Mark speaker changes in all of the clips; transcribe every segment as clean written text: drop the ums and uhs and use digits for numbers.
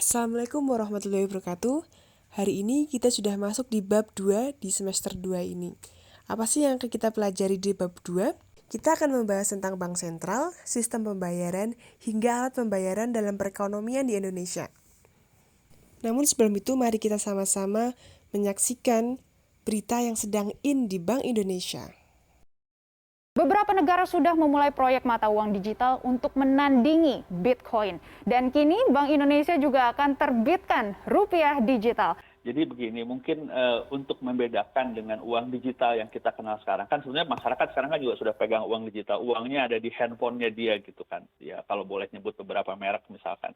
Speaker 1: Assalamualaikum warahmatullahi wabarakatuh. Hari ini kita sudah masuk di bab 2 di semester 2 ini. Apa sih yang akan kita pelajari di bab 2? Kita akan membahas tentang bank sentral, sistem pembayaran, hingga alat pembayaran dalam perekonomian di Indonesia. Namun sebelum itu mari kita sama-sama menyaksikan berita yang sedang in di Bank Indonesia.
Speaker 2: Beberapa negara sudah memulai proyek mata uang digital untuk menandingi Bitcoin. Dan kini Bank Indonesia juga akan terbitkan rupiah digital.
Speaker 3: Jadi begini, mungkin untuk membedakan dengan uang digital yang kita kenal sekarang, kan sebenarnya masyarakat sekarang kan juga sudah pegang uang digital, uangnya ada di handphonenya dia gitu kan, ya kalau boleh nyebut beberapa merek misalkan.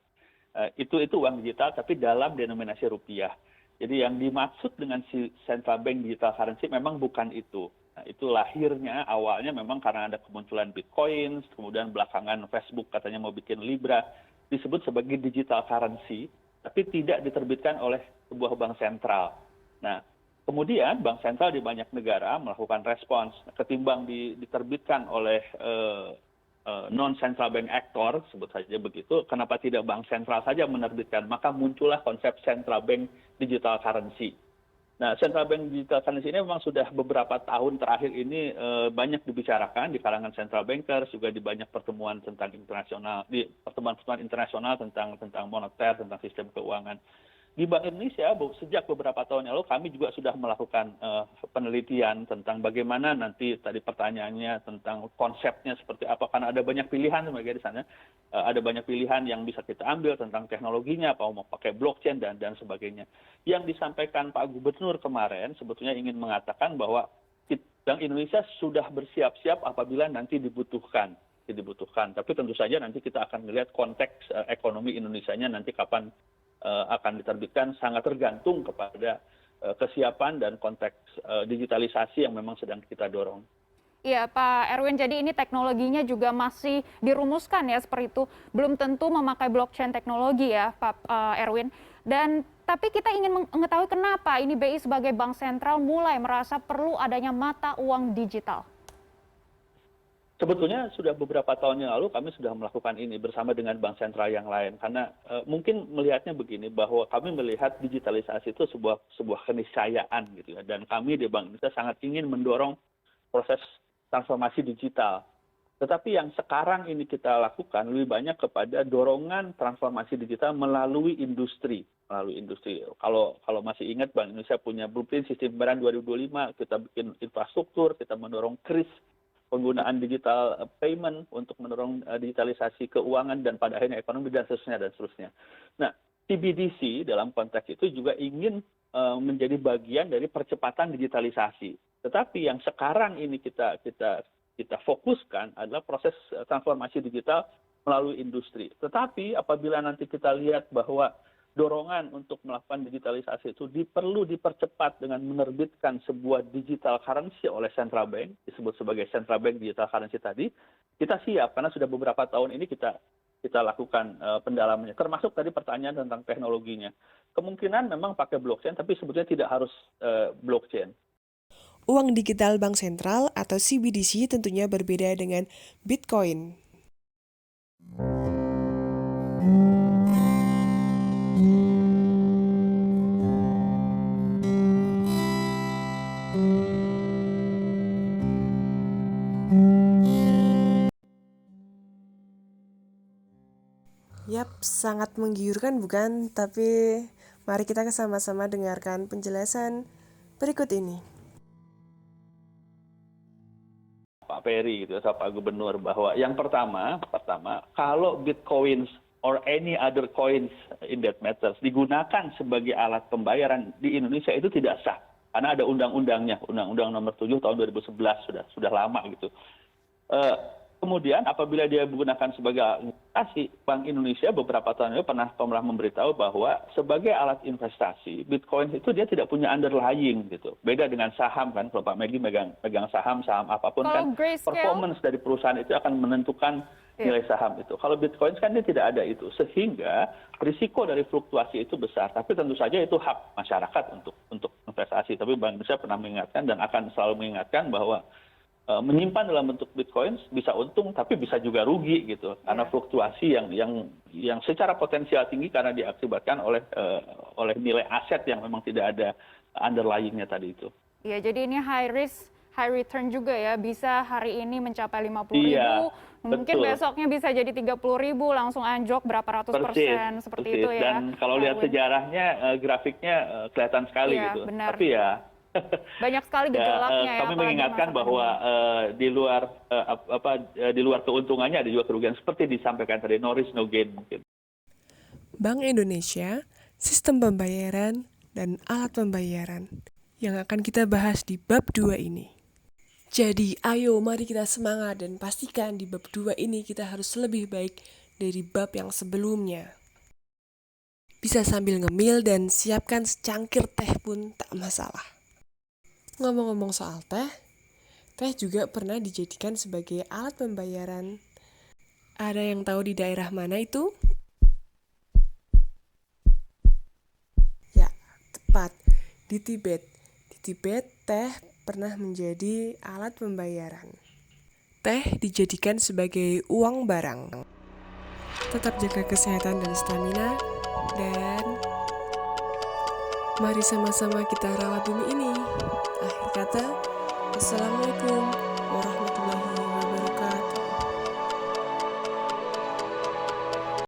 Speaker 3: Itu uang digital tapi dalam denominasi rupiah. Jadi yang dimaksud dengan si central bank digital currency memang bukan itu. Nah, itu lahirnya awalnya memang karena ada kemunculan Bitcoin, kemudian belakangan Facebook katanya mau bikin Libra, disebut sebagai digital currency, tapi tidak diterbitkan oleh sebuah bank sentral. Nah, kemudian bank sentral di banyak negara melakukan respons, ketimbang diterbitkan oleh non-central bank actor, sebut saja begitu, kenapa tidak bank sentral saja menerbitkan, maka muncullah konsep central bank digital currency. Nah, central bank digital currency ini memang sudah beberapa tahun terakhir ini banyak dibicarakan di kalangan central bankers, juga di banyak pertemuan tentang internasional, di pertemuan-pertemuan internasional tentang moneter, tentang sistem keuangan. Di Bank Indonesia sejak beberapa tahun yang lalu kami juga sudah melakukan penelitian tentang bagaimana nanti tadi pertanyaannya tentang konsepnya seperti apa, karena ada banyak pilihan sebenarnya di sana. Ada banyak pilihan yang bisa kita ambil tentang teknologinya, apa mau pakai blockchain dan sebagainya. Yang disampaikan Pak Gubernur kemarin sebetulnya ingin mengatakan bahwa Bank Indonesia sudah bersiap-siap apabila nanti dibutuhkan. Tapi tentu saja nanti kita akan melihat konteks ekonomi Indonesianya nanti kapan akan diterbitkan, sangat tergantung kepada kesiapan dan konteks digitalisasi yang memang sedang kita dorong.
Speaker 2: Iya Pak Erwin, jadi ini teknologinya juga masih dirumuskan ya seperti itu. Belum tentu memakai blockchain teknologi ya Pak Erwin. Tapi kita ingin mengetahui kenapa ini BI sebagai bank sentral mulai merasa perlu adanya mata uang digital.
Speaker 3: Sebetulnya sudah beberapa tahun yang lalu kami sudah melakukan ini bersama dengan bank sentral yang lain, karena mungkin melihatnya begini, bahwa kami melihat digitalisasi itu sebuah keniscayaan gitu ya, dan kami di Bank Indonesia sangat ingin mendorong proses transformasi digital. Tetapi yang sekarang ini kita lakukan lebih banyak kepada dorongan transformasi digital melalui industri. Kalau masih ingat, Bank Indonesia punya blueprint sistem pembayaran 2025, kita bikin infrastruktur, kita mendorong KRIS, penggunaan digital payment untuk mendorong digitalisasi keuangan dan pada akhirnya ekonomi dan seterusnya. Nah, CBDC dalam konteks itu juga ingin menjadi bagian dari percepatan digitalisasi. Tetapi yang sekarang ini kita fokuskan adalah proses transformasi digital melalui industri. Tetapi apabila nanti kita lihat bahwa dorongan untuk melakukan digitalisasi itu perlu dipercepat dengan menerbitkan sebuah digital currency oleh central bank, disebut sebagai central bank digital currency tadi, kita siap karena sudah beberapa tahun ini kita lakukan pendalamannya, termasuk tadi pertanyaan tentang teknologinya. Kemungkinan memang pakai blockchain, tapi sebetulnya tidak harus blockchain.
Speaker 1: Uang digital bank sentral atau CBDC tentunya berbeda dengan Bitcoin. Yap, sangat menggiurkan bukan? Tapi mari kita sama-sama dengarkan penjelasan berikut ini.
Speaker 3: Pak Ferry gitu atau Pak Gubernur, bahwa yang pertama kalau Bitcoins or any other coins in that matters digunakan sebagai alat pembayaran di Indonesia itu tidak sah, karena ada undang-undangnya, Undang-Undang Nomor 7 Tahun 2011, sudah lama gitu. Kemudian apabila dia digunakan sebagai investasi, Bank Indonesia beberapa tahun lalu pernah memberitahu bahwa sebagai alat investasi, Bitcoin itu dia tidak punya underlying gitu. Beda dengan saham kan, kalau Pak Megi megang saham apapun kan, performance dari perusahaan itu akan menentukan nilai saham itu. Kalau Bitcoin kan dia tidak ada itu, sehingga risiko dari fluktuasi itu besar. Tapi tentu saja itu hak masyarakat untuk investasi. Tapi Bank Indonesia pernah mengingatkan dan akan selalu mengingatkan bahwa menyimpan dalam bentuk Bitcoin bisa untung tapi bisa juga rugi gitu karena fluktuasi yang secara potensial tinggi karena diakibatkan oleh nilai aset yang memang tidak ada underlying-nya tadi itu.
Speaker 2: Iya, jadi ini high risk, high return juga ya. Bisa hari ini mencapai 50.000,
Speaker 3: Iya,
Speaker 2: mungkin
Speaker 3: betul.
Speaker 2: besoknya bisa jadi 30.000, langsung anjlok berapa ratus persen, seperti itu ya.
Speaker 3: Dan kalau lihat
Speaker 2: Erwin.
Speaker 3: sejarahnya, grafiknya kelihatan sekali
Speaker 2: Iya,
Speaker 3: gitu.
Speaker 2: benar.
Speaker 3: Tapi ya,
Speaker 2: Banyak sekali gejolaknya ya.
Speaker 3: kami
Speaker 2: apalagi
Speaker 3: mengingatkan
Speaker 2: masa
Speaker 3: bahwa di luar keuntungannya ada juga kerugian seperti disampaikan tadi, no risk no gain mungkin.
Speaker 1: Bank Indonesia, sistem pembayaran, dan alat pembayaran yang akan kita bahas di bab 2 ini. Jadi ayo mari kita semangat dan pastikan di bab 2 ini kita harus lebih baik dari bab yang sebelumnya. Bisa sambil ngemil dan siapkan secangkir teh pun tak masalah. Ngomong-ngomong soal teh juga pernah dijadikan sebagai alat pembayaran. Ada yang tahu di daerah mana itu? Ya, tepat, di Tibet. Di Tibet, teh pernah menjadi alat pembayaran. Teh dijadikan sebagai uang barang. Tetap jaga kesehatan dan stamina, dan mari sama-sama kita rawat bumi ini. Akhir kata, Assalamualaikum warahmatullahi